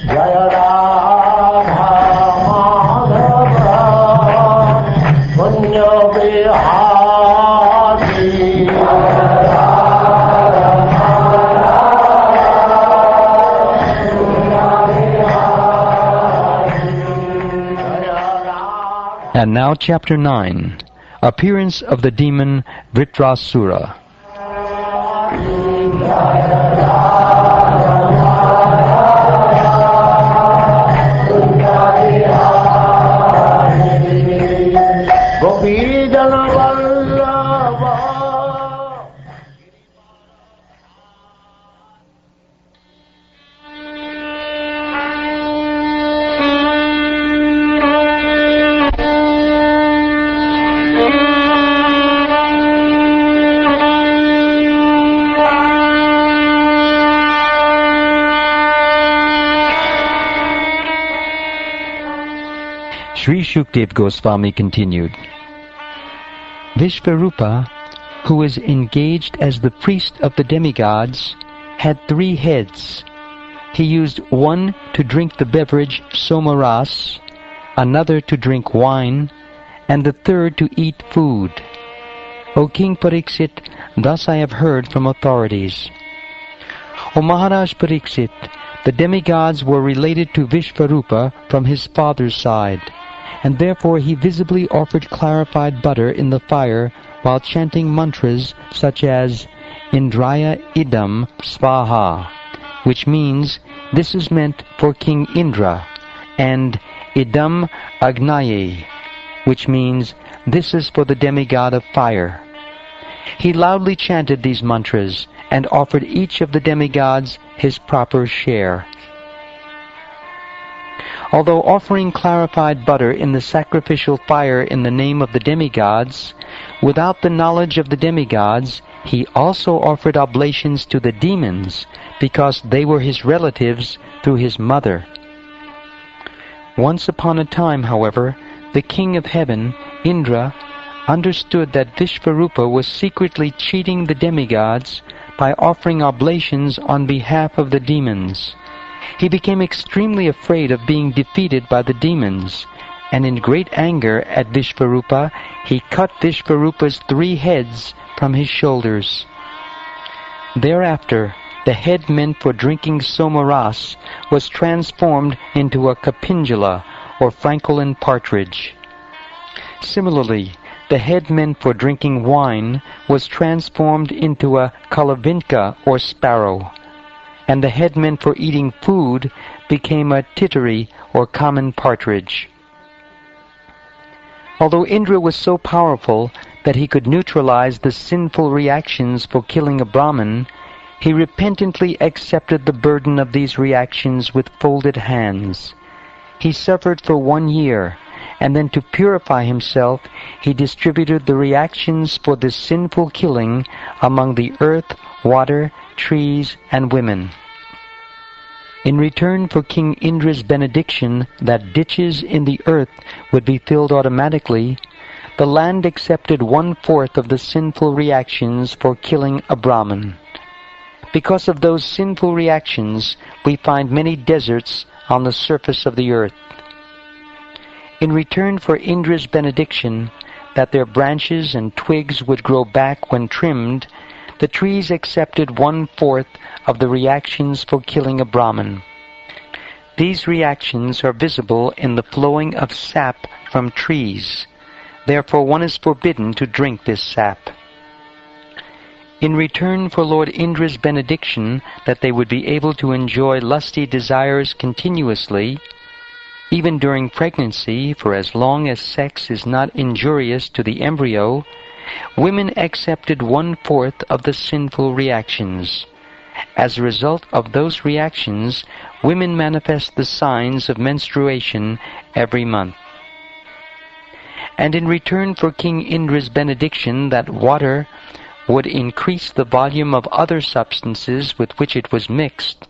Jaya Radha Madhava Punya Vihari And now chapter 9, Appearance of the demon Vritrasura. Sri Shukdev Goswami continued, Vishvarupa, who is engaged as the priest of the demigods, had 3 heads. He used one to drink the beverage somaras, another to drink wine, and the third to eat food. O King Pariksit, thus I have heard from authorities. O Maharaj Pariksit, the demigods were related to Vishvarupa from his father's side, and therefore he visibly offered clarified butter in the fire while chanting mantras such as Indraya Idam Svaha, which means this is meant for King Indra, and Idam Agnaye, which means this is for the demigod of fire. He loudly chanted these mantras and offered each of the demigods his proper share. Although offering clarified butter in the sacrificial fire in the name of the demigods, without the knowledge of the demigods, he also offered oblations to the demons, because they were his relatives through his mother. Once upon a time, however, the king of heaven, Indra, understood that Vishvarupa was secretly cheating the demigods by offering oblations on behalf of the demons. He became extremely afraid of being defeated by the demons, and in great anger at Vishvarupa, he cut Vishvarupa's 3 heads from his shoulders. Thereafter, the head meant for drinking somaras was transformed into a kapinjala, or francolin partridge. Similarly, the head meant for drinking wine was transformed into a kalavinka, or sparrow, and the head meant for eating food became a tittery, or common partridge. Although Indra was so powerful that he could neutralize the sinful reactions for killing a Brahmin, he repentantly accepted the burden of these reactions with folded hands. He suffered for 1 year, and then to purify himself, he distributed the reactions for this sinful killing among the earth, water, trees, and women. In return for King Indra's benediction that ditches in the earth would be filled automatically, the land accepted 1/4 of the sinful reactions for killing a Brahmin. Because of those sinful reactions, we find many deserts on the surface of the earth. In return for Indra's benediction that their branches and twigs would grow back when trimmed, the trees accepted 1/4 of the reactions for killing a Brahmin. These reactions are visible in the flowing of sap from trees. Therefore one is forbidden to drink this sap. In return for Lord Indra's benediction that they would be able to enjoy lusty desires continuously, even during pregnancy, for as long as sex is not injurious to the embryo, women accepted 1/4 of the sinful reactions. As a result of those reactions, women manifest the signs of menstruation every month. And in return for King Indra's benediction that water would increase the volume of other substances with which it was mixed,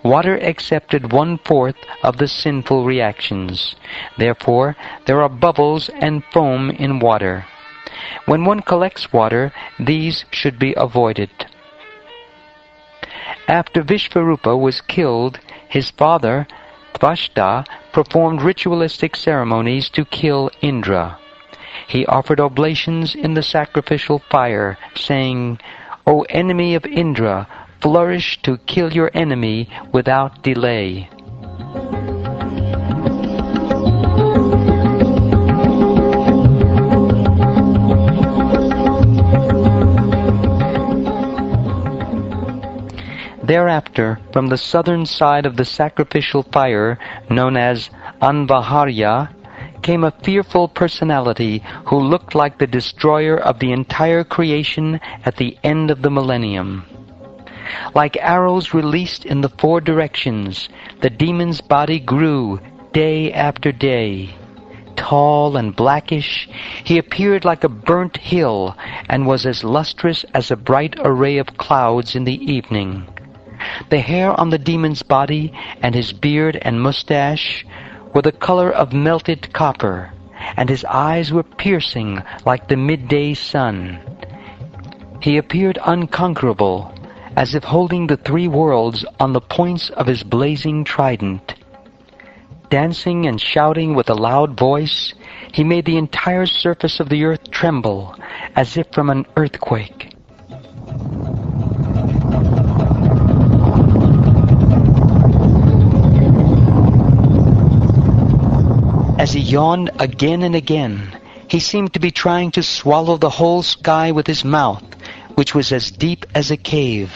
water accepted 1/4 of the sinful reactions. Therefore, there are bubbles and foam in water. When one collects water, these should be avoided. After Vishvarupa was killed, his father, Tvashta performed ritualistic ceremonies to kill Indra. He offered oblations in the sacrificial fire, saying, "O enemy of Indra, flourish to kill your enemy without delay." Thereafter, from the southern side of the sacrificial fire, known as Anvaharya, came a fearful personality who looked like the destroyer of the entire creation at the end of the millennium. Like arrows released in the four directions, the demon's body grew day after day. Tall and blackish, he appeared like a burnt hill and was as lustrous as a bright array of clouds in the evening. The hair on the demon's body and his beard and mustache were the color of melted copper, and his eyes were piercing like the midday sun. He appeared unconquerable, as if holding the three worlds on the points of his blazing trident. Dancing and shouting with a loud voice, he made the entire surface of the earth tremble, as if from an earthquake. As he yawned again and again, he seemed to be trying to swallow the whole sky with his mouth, which was as deep as a cave.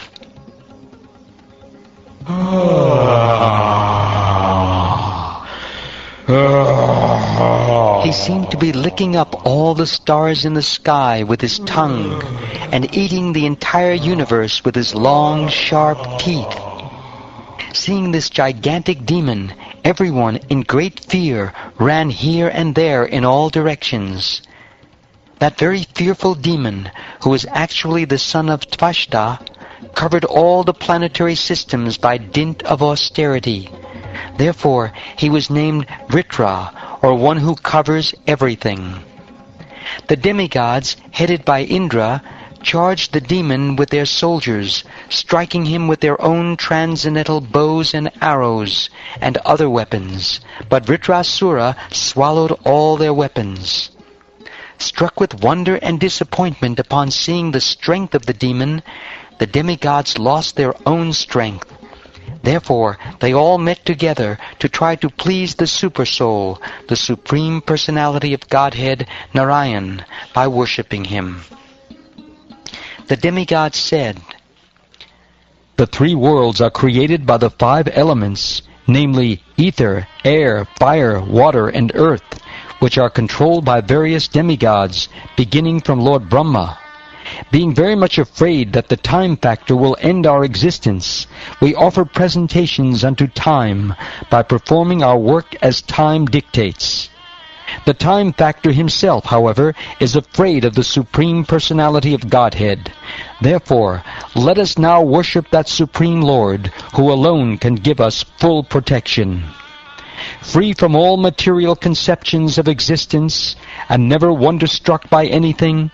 He seemed to be licking up all the stars in the sky with his tongue and eating the entire universe with his long, sharp teeth. Seeing this gigantic demon, everyone in great fear ran here and there in all directions. That very fearful demon, who was actually the son of Tvashta, covered all the planetary systems by dint of austerity. Therefore, he was named Vritra, or one who covers everything. The demigods, headed by Indra, charged the demon with their soldiers, striking him with their own transcendental bows and arrows and other weapons, but Vritrasura swallowed all their weapons. Struck with wonder and disappointment upon seeing the strength of the demon, the demigods lost their own strength. Therefore, they all met together to try to please the Supersoul, the Supreme Personality of Godhead, Narayan, by worshipping him. The demigods said, "The three worlds are created by the five elements, namely ether, air, fire, water, and earth, which are controlled by various demigods, beginning from Lord Brahma. Being very much afraid that the time factor will end our existence, we offer presentations unto time by performing our work as time dictates. The time factor himself, however, is afraid of the Supreme Personality of Godhead. Therefore, let us now worship that Supreme Lord, who alone can give us full protection. Free from all material conceptions of existence, and never wonder-struck by anything,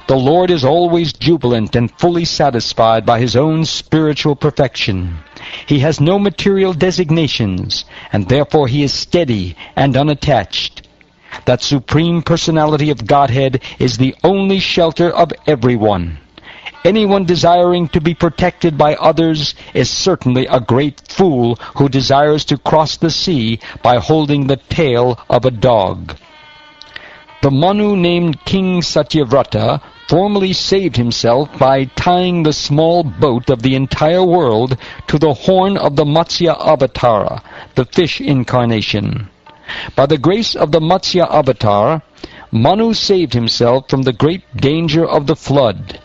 the Lord is always jubilant and fully satisfied by his own spiritual perfection. He has no material designations, and therefore he is steady and unattached. That Supreme Personality of Godhead is the only shelter of everyone. Anyone desiring to be protected by others is certainly a great fool who desires to cross the sea by holding the tail of a dog." The Manu named King Satyavrata formerly saved himself by tying the small boat of the entire world to the horn of the Matsya Avatara, the fish incarnation. By the grace of the Matsya Avatar, Manu saved himself from the great danger of the flood.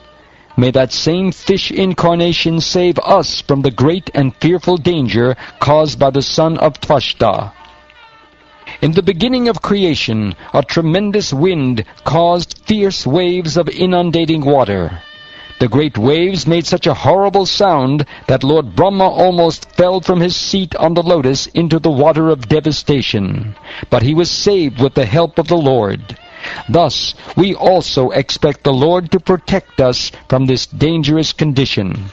May that same fish incarnation save us from the great and fearful danger caused by the son of Tvashta. In the beginning of creation, a tremendous wind caused fierce waves of inundating water. The great waves made such a horrible sound that Lord Brahma almost fell from his seat on the lotus into the water of devastation. But he was saved with the help of the Lord. Thus, we also expect the Lord to protect us from this dangerous condition.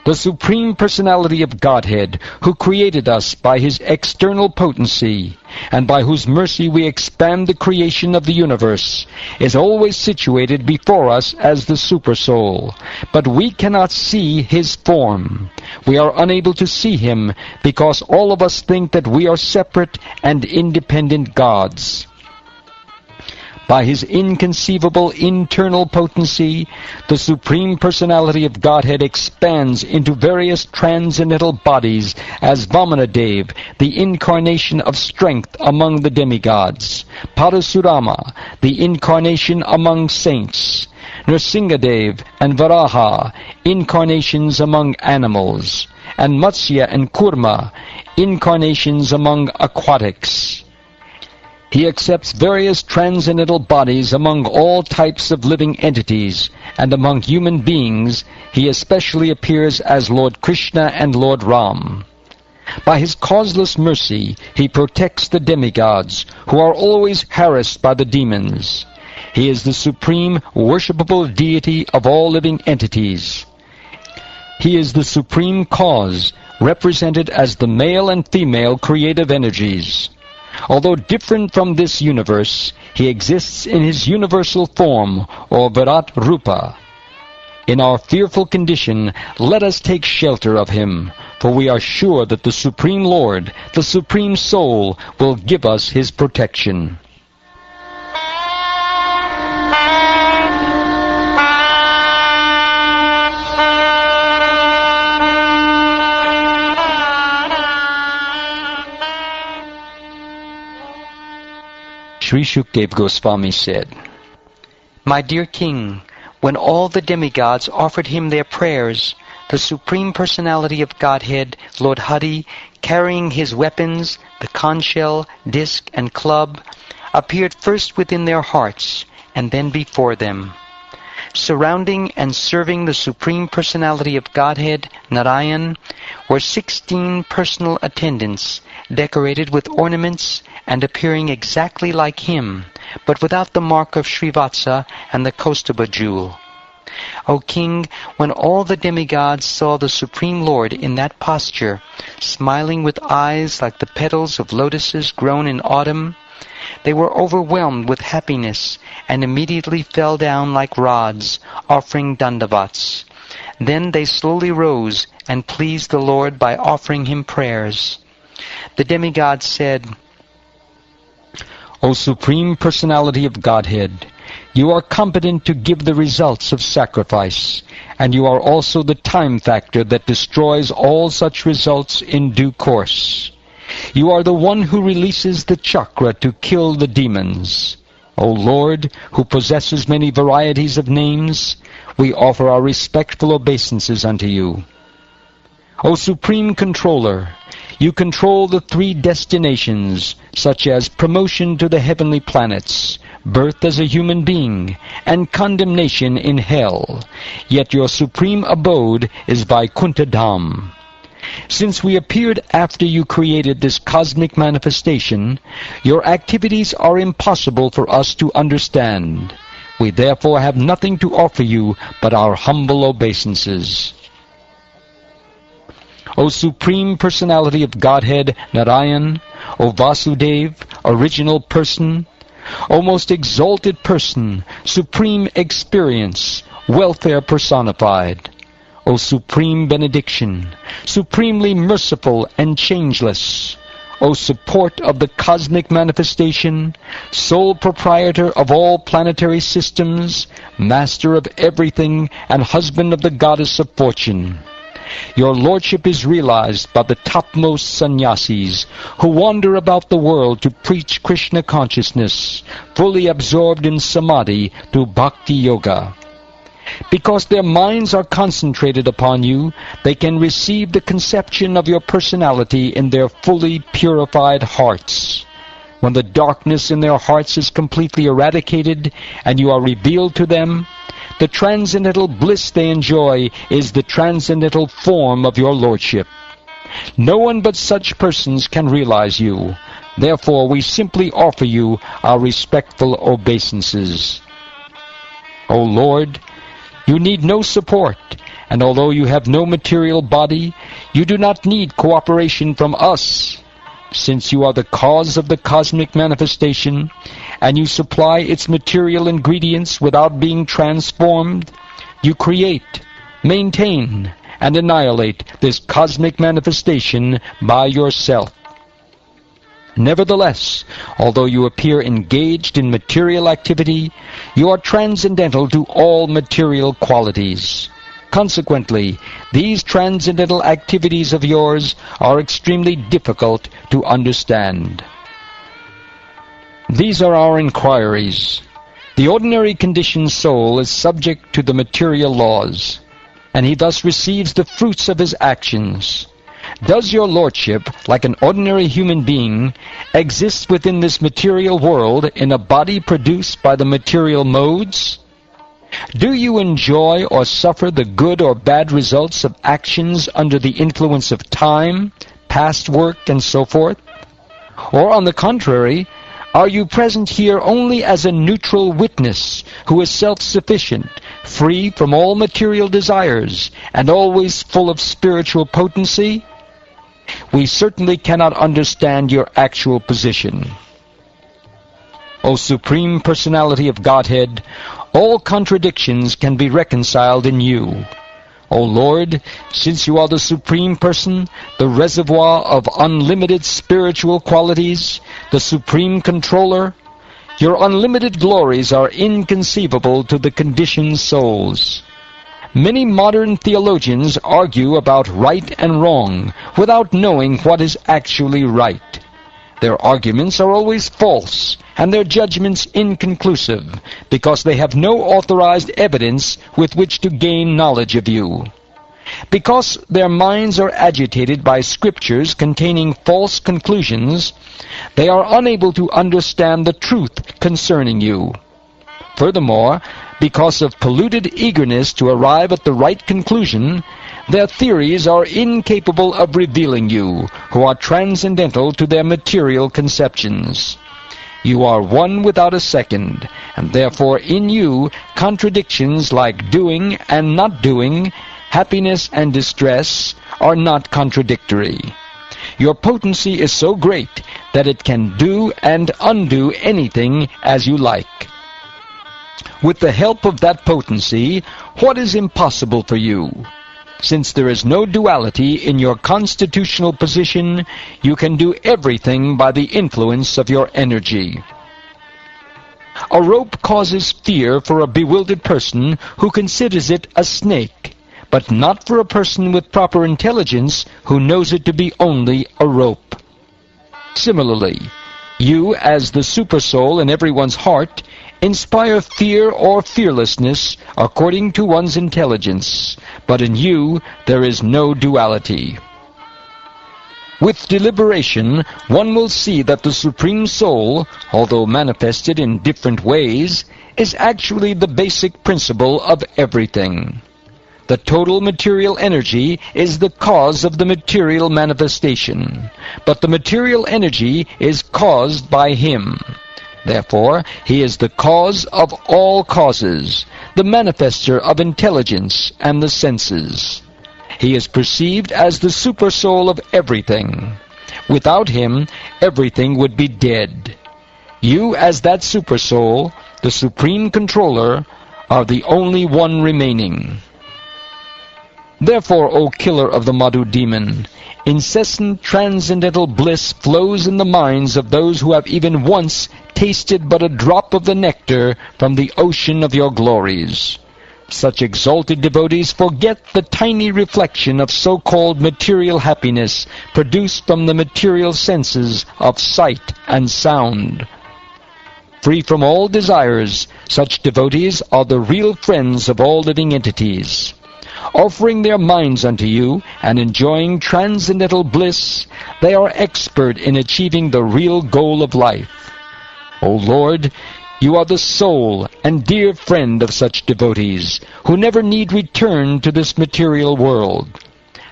the Supreme Personality of Godhead, who created us by His external potency, and by whose mercy we expand the creation of the universe, is always situated before us as the Supersoul. But we cannot see His form. We are unable to see Him because all of us think that we are separate and independent gods. By His inconceivable internal potency, the Supreme Personality of Godhead expands into various transcendental bodies as Vamanadev, the incarnation of strength among the demigods, Parasurama, the incarnation among saints, Nrsingadev and Varaha, incarnations among animals, and Matsya and Kurma, incarnations among aquatics. He accepts various transcendental bodies among all types of living entities, and among human beings He especially appears as Lord Krishna and Lord Ram. By His causeless mercy He protects the demigods, who are always harassed by the demons. He is the supreme worshipable deity of all living entities. He is the supreme cause, represented as the male and female creative energies. Although different from this universe, He exists in His universal form, or Vrtrasura. In our fearful condition, let us take shelter of Him, for we are sure that the Supreme Lord, the Supreme Soul, will give us His protection. Sri Shukdev Goswami said, My dear king, when all the demigods offered him their prayers, the Supreme Personality of Godhead, Lord Hari, carrying His weapons, the conch shell, disc, and club, appeared first within their hearts, and then before them. Surrounding and serving the Supreme Personality of Godhead, Narayan, were 16 personal attendants, decorated with ornaments and appearing exactly like him, but without the mark of Srivatsa and the Kaustubha jewel. O king, when all the demigods saw the Supreme Lord in that posture, smiling with eyes like the petals of lotuses grown in autumn, they were overwhelmed with happiness and immediately fell down like rods, offering dandavats. Then they slowly rose and pleased the Lord by offering Him prayers. The demigods said, O Supreme Personality of Godhead, You are competent to give the results of sacrifice, and You are also the time factor that destroys all such results in due course. You are the one who releases the chakra to kill the demons. O Lord, who possesses many varieties of names, we offer our respectful obeisances unto You. O Supreme Controller, You control the 3 destinations, such as promotion to the heavenly planets, birth as a human being, and condemnation in hell. Yet Your supreme abode is Vaikuntha Dham. Since we appeared after You created this cosmic manifestation, Your activities are impossible for us to understand. We therefore have nothing to offer You but our humble obeisances. O Supreme Personality of Godhead, Narayan, O Vasudev, Original Person, O Most Exalted Person, Supreme Experience, Welfare Personified, O Supreme Benediction, Supremely Merciful and Changeless, O Support of the Cosmic Manifestation, Sole Proprietor of all planetary systems, Master of everything, and Husband of the Goddess of Fortune. Your Lordship is realized by the topmost sannyasis who wander about the world to preach Krishna consciousness, fully absorbed in samadhi through bhakti yoga. Because their minds are concentrated upon You, they can receive the conception of Your personality in their fully purified hearts. When the darkness in their hearts is completely eradicated and You are revealed to them, the transcendental bliss they enjoy is the transcendental form of Your Lordship. No one but such persons can realize You. Therefore, we simply offer You our respectful obeisances. O Lord, You need no support, and although you have no material body, you do not need cooperation from us. Since you are the cause of the cosmic manifestation, and you supply its material ingredients without being transformed, you create, maintain, and annihilate this cosmic manifestation by yourself. Nevertheless, although you appear engaged in material activity, you are transcendental to all material qualities. Consequently, these transcendental activities of yours are extremely difficult to understand. These are our inquiries. The ordinary conditioned soul is subject to the material laws, and he thus receives the fruits of his actions. Does your lordship, like an ordinary human being, exist within this material world in a body produced by the material modes? Do you enjoy or suffer the good or bad results of actions under the influence of time, past work, and so forth? Or, on the contrary, are you present here only as a neutral witness who is self-sufficient, free from all material desires, and always full of spiritual potency? We certainly cannot understand your actual position. O Supreme Personality of Godhead, all contradictions can be reconciled in you. O Lord, since you are the Supreme Person, the reservoir of unlimited spiritual qualities, the Supreme Controller, your unlimited glories are inconceivable to the conditioned souls. Many modern theologians argue about right and wrong without knowing what is actually right. Their arguments are always false, and their judgments inconclusive, because they have no authorized evidence with which to gain knowledge of you. Because their minds are agitated by scriptures containing false conclusions, they are unable to understand the truth concerning you. Furthermore, because of polluted eagerness to arrive at the right conclusion, their theories are incapable of revealing you, who are transcendental to their material conceptions. You are one without a second, and therefore in you contradictions like doing and not doing, happiness and distress, are not contradictory. Your potency is so great that it can do and undo anything as you like. With the help of that potency, what is impossible for you? Since there is no duality in your constitutional position, you can do everything by the influence of your energy. A rope causes fear for a bewildered person who considers it a snake, but not for a person with proper intelligence who knows it to be only a rope. Similarly, you, as the supersoul in everyone's heart, inspire fear or fearlessness according to one's intelligence, but in you there is no duality. With deliberation, one will see that the Supreme Soul, although manifested in different ways, is actually the basic principle of everything. The total material energy is the cause of the material manifestation, but the material energy is caused by Him. Therefore, He is the cause of all causes, the manifester of intelligence and the senses. He is perceived as the supersoul of everything. Without Him, everything would be dead. You, as that supersoul, the Supreme Controller, are the only one remaining. Therefore, O killer of the Madhu demon, incessant transcendental bliss flows in the minds of those who have even once tasted but a drop of the nectar from the ocean of your glories. Such exalted devotees forget the tiny reflection of so-called material happiness produced from the material senses of sight and sound. Free from all desires, such devotees are the real friends of all living entities. Offering their minds unto you and enjoying transcendental bliss, they are expert in achieving the real goal of life. O Lord, you are the soul and dear friend of such devotees, who never need return to this material world.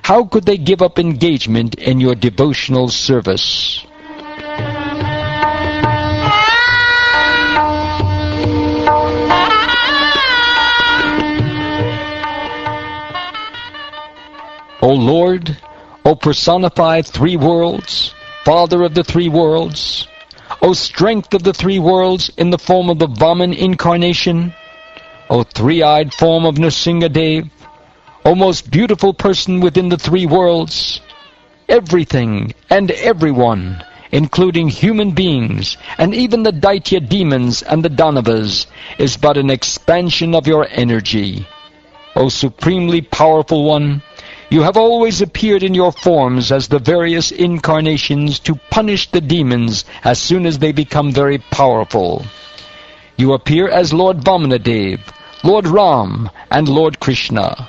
How could they give up engagement in your devotional service? O Lord, O personified three worlds, Father of the three worlds, O strength of the three worlds in the form of the Vaman incarnation, O three-eyed form of Nrsingadev, O most beautiful person within the three worlds, everything and everyone, including human beings and even the Daitya demons and the Danavas, is but an expansion of your energy. O supremely powerful one, you have always appeared in your forms as the various incarnations to punish the demons as soon as they become very powerful. You appear as Lord Vamanadev, Lord Ram, and Lord Krishna.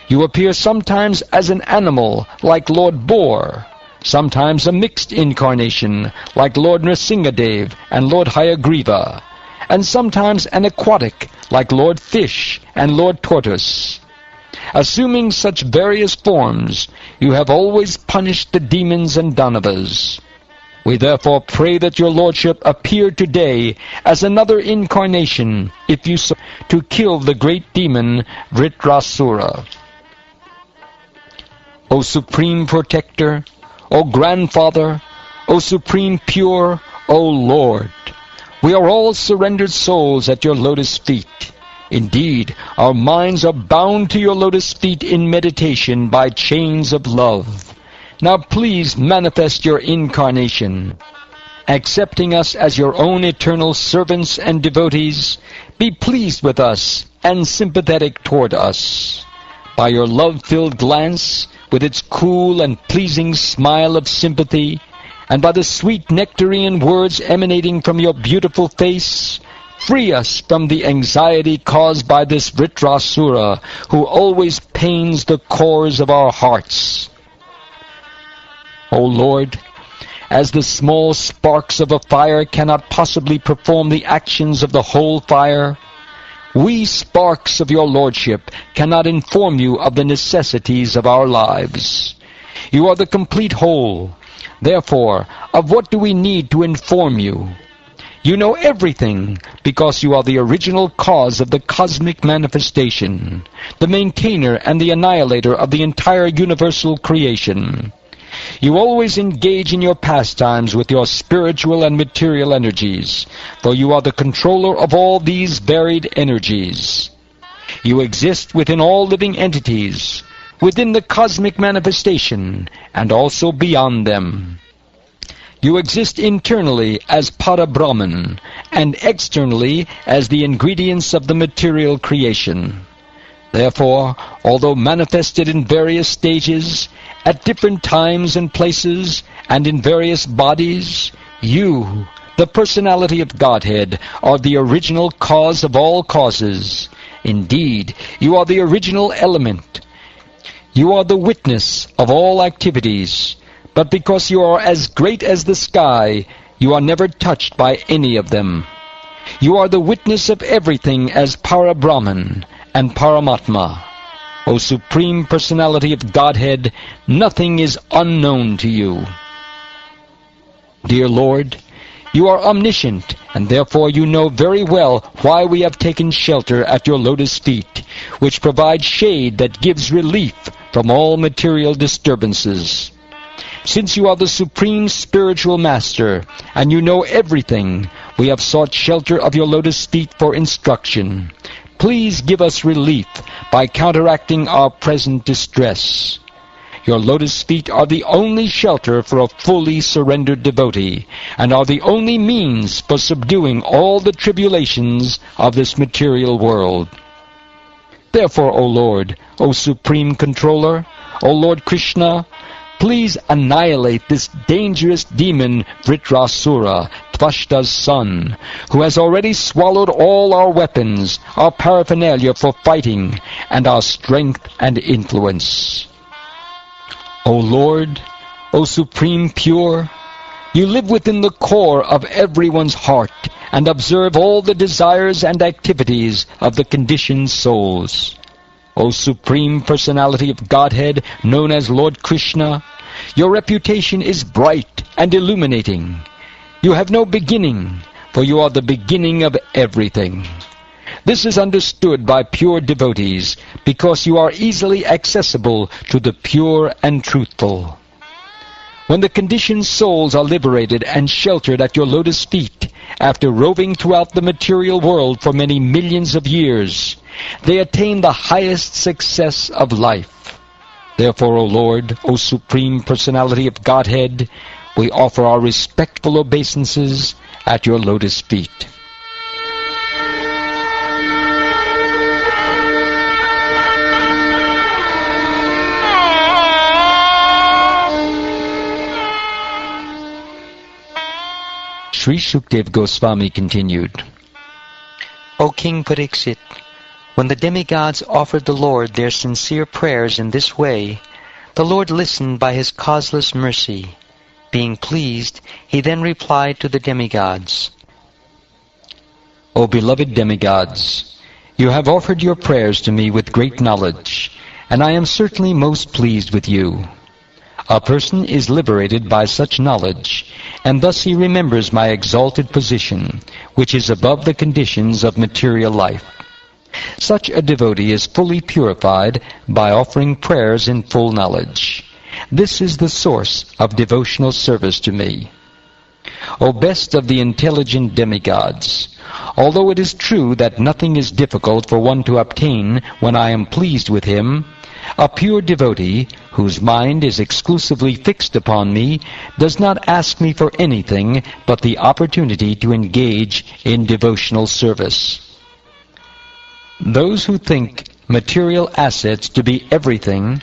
You appear sometimes as an animal like Lord Boar, sometimes a mixed incarnation like Lord Nrsingadev and Lord Hayagriva, and sometimes an aquatic like Lord Fish and Lord Tortoise. Assuming such various forms, you have always punished the demons and Danavas. We therefore pray that your Lordship appear today as another incarnation, if you so, to kill the great demon Vritrasura. O Supreme Protector, O Grandfather, O Supreme Pure, O Lord, we are all surrendered souls at your lotus feet. Indeed, our minds are bound to your lotus feet in meditation by chains of love. Now please manifest your incarnation. Accepting us as your own eternal servants and devotees, be pleased with us and sympathetic toward us. By your love-filled glance, with its cool and pleasing smile of sympathy, and by the sweet nectarian words emanating from your beautiful face, free us from the anxiety caused by this Vritrasura, who always pains the cores of our hearts. O Lord, as the small sparks of a fire cannot possibly perform the actions of the whole fire, we sparks of your Lordship cannot inform you of the necessities of our lives. You are the complete whole. Therefore, of what do we need to inform you? You know everything because you are the original cause of the cosmic manifestation, the maintainer and the annihilator of the entire universal creation. You always engage in your pastimes with your spiritual and material energies, for you are the controller of all these varied energies. You exist within all living entities, within the cosmic manifestation, and also beyond them. You exist internally as Para-Brahman, and externally as the ingredients of the material creation. Therefore, although manifested in various stages, at different times and places, and in various bodies, you, the personality of Godhead, are the original cause of all causes. Indeed, you are the original element. You are the witness of all activities. But because you are as great as the sky, you are never touched by any of them. You are the witness of everything as Para-Brahman and Paramatma. O Supreme Personality of Godhead, nothing is unknown to you. Dear Lord, you are omniscient, and therefore you know very well why we have taken shelter at your lotus feet, which provide shade that gives relief from all material disturbances. Since you are the Supreme Spiritual Master, and you know everything, we have sought shelter of your lotus feet for instruction. Please give us relief by counteracting our present distress. Your lotus feet are the only shelter for a fully surrendered devotee, and are the only means for subduing all the tribulations of this material world. Therefore, O Lord, O Supreme Controller, O Lord Krishna, please annihilate this dangerous demon Vritrasura, Tvashta's son, who has already swallowed all our weapons, our paraphernalia for fighting, and our strength and influence. O Lord, O Supreme Pure, you live within the core of everyone's heart and observe all the desires and activities of the conditioned souls. O Supreme Personality of Godhead, known as Lord Krishna, your reputation is bright and illuminating. You have no beginning, for you are the beginning of everything. This is understood by pure devotees, because you are easily accessible to the pure and truthful. When the conditioned souls are liberated and sheltered at your lotus feet, after roving throughout the material world for many millions of years, they attain the highest success of life. Therefore, O Lord, O Supreme Personality of Godhead, we offer our respectful obeisances at your lotus feet. Sri Shukdev Goswami continued, O King Pariksit, when the demigods offered the Lord their sincere prayers in this way, the Lord listened by his causeless mercy. Being pleased, he then replied to the demigods, O beloved demigods, you have offered your prayers to me with great knowledge, and I am certainly most pleased with you. A person is liberated by such knowledge, and thus he remembers my exalted position, which is above the conditions of material life. Such a devotee is fully purified by offering prayers in full knowledge. This is the source of devotional service to me. O best of the intelligent demigods, although it is true that nothing is difficult for one to obtain when I am pleased with him, a pure devotee, whose mind is exclusively fixed upon me, does not ask me for anything but the opportunity to engage in devotional service. Those who think material assets to be everything,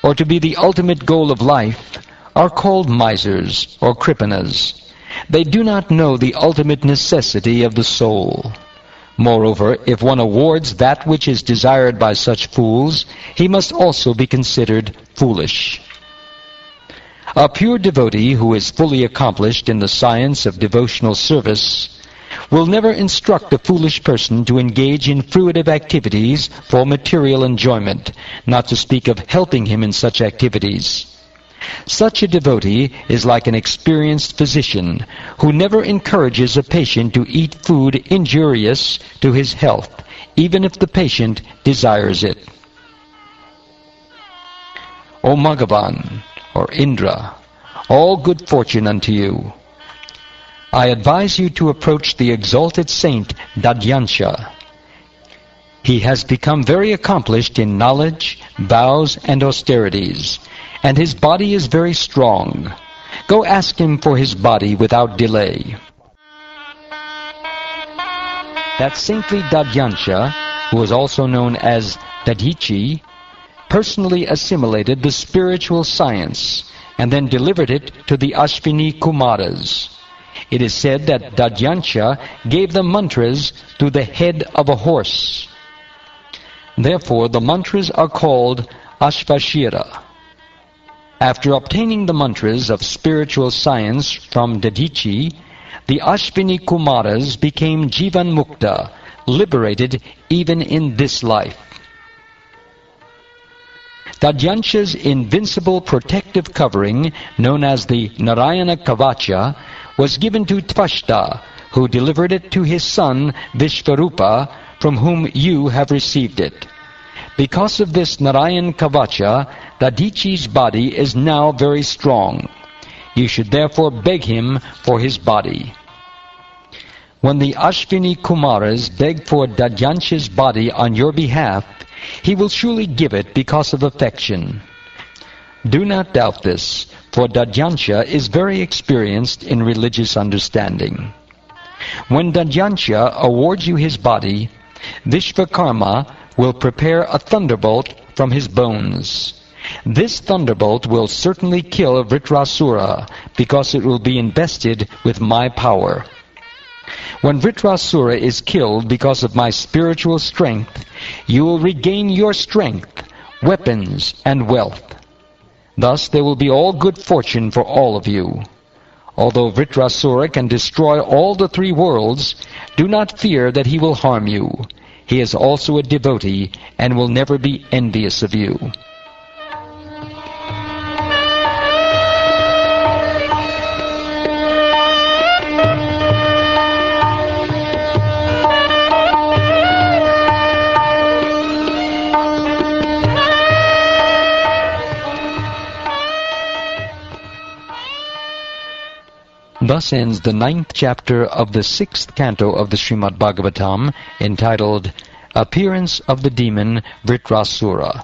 or to be the ultimate goal of life, are called misers or kripanas. They do not know the ultimate necessity of the soul. Moreover, if one awards that which is desired by such fools, he must also be considered foolish. A pure devotee who is fully accomplished in the science of devotional service will never instruct a foolish person to engage in fruitive activities for material enjoyment, not to speak of helping him in such activities. Such a devotee is like an experienced physician who never encourages a patient to eat food injurious to his health, even if the patient desires it. O Magavan, or Indra, all good fortune unto you. I advise you to approach the exalted saint Dadyansha. He has become very accomplished in knowledge, vows, and austerities, and his body is very strong. Go ask him for his body without delay. That saintly Dadyansha, who is also known as Dadichi, personally assimilated the spiritual science and then delivered it to the Ashvini Kumaras. It is said that Dadyansha gave the mantras to the head of a horse. Therefore, the mantras are called Ashvashira. After obtaining the mantras of spiritual science from Dadichi, the Ashvini Kumaras became Jivan Mukta, liberated even in this life. Dadyansha's invincible protective covering, known as the Narayana Kavacha, was given to Tvashta, who delivered it to his son Vishvarupa, from whom you have received it. Because of this Narayan Kavacha, Dadichi's body is now very strong. You should therefore beg him for his body. When the Ashvini Kumaras beg for Dadyansha's body on your behalf, he will surely give it because of affection. Do not doubt this, for Dadyansha is very experienced in religious understanding. When Dadyansha awards you his body, Vishvakarma will prepare a thunderbolt from his bones. This thunderbolt will certainly kill Vritrasura, because it will be invested with my power. When Vritrasura is killed because of my spiritual strength, you will regain your strength, weapons, and wealth. Thus there will be all good fortune for all of you. Although Vritrasura can destroy all the three worlds, do not fear that he will harm you. He is also a devotee and will never be envious of you. Thus ends the 9th chapter of the 6th canto of the Srimad-Bhagavatam, entitled Appearance of the Demon Vritrasura.